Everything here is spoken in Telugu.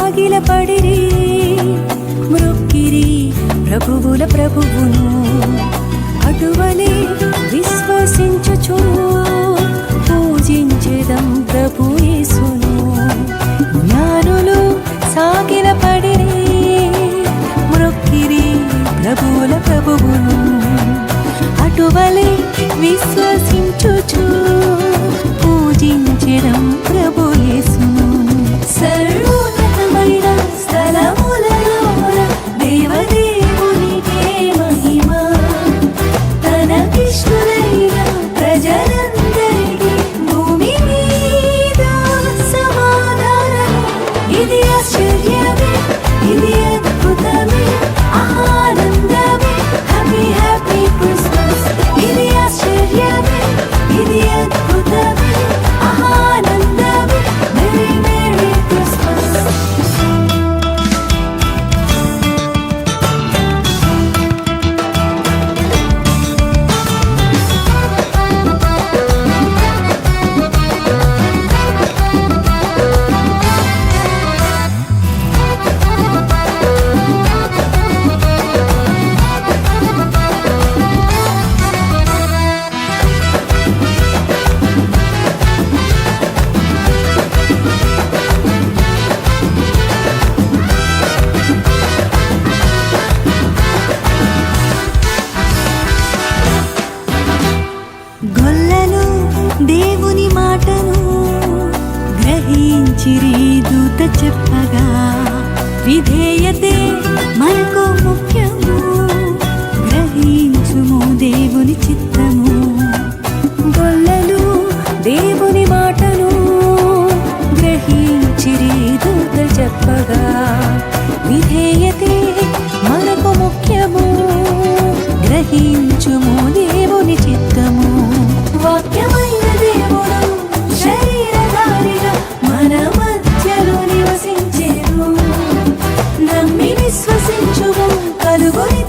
సాగిలపడిరి మ్రొక్కిరి ప్రభువుల ప్రభువును అటువలే విశ్వసించుచు పూజించెదం ప్రభు యేసును జ్ఞానులు సాగిలపడిరి మ్రొక్కిరి ప్రభువుల ప్రభువును అటువలే విశ్వసించుచు పూజించెదం ప్రభు యేసును సర్వోన్నతమైన స్థలములలో దేవదేవునికే మహిమ తనకిష్టులైన ప్రజలందరికీ భూమి మీద సమాధానం ఇది ఆశ్చర్యమే ఇది అద్భుతమే ఆనందమే హ్యాపీ హ్యాపీ క్రిస్మస్ ఇది ఆశ్చర్యమే ఇది అద్భుతమే ఆనందమే మెరీ మెరీ క్రిస్మస్ గొల్లలు దేవుని మాటను గ్రహించిరి దూత చెప్పగా విధేయతే మనకు ముఖ్యము గ్రహించుము దేవుని చిత్తము గొల్లలు దేవుని మాటను గ్రహించిరి దూత చెప్పగా విధేయతే మనకు ముఖ్యము గ్రహించుము దేవుని చిత్తము వాక్యమైన దేవుడు శరీరధారిగా మన మధ్యలో నివసించెను నమ్మి విశ్వసించుము కలుగుని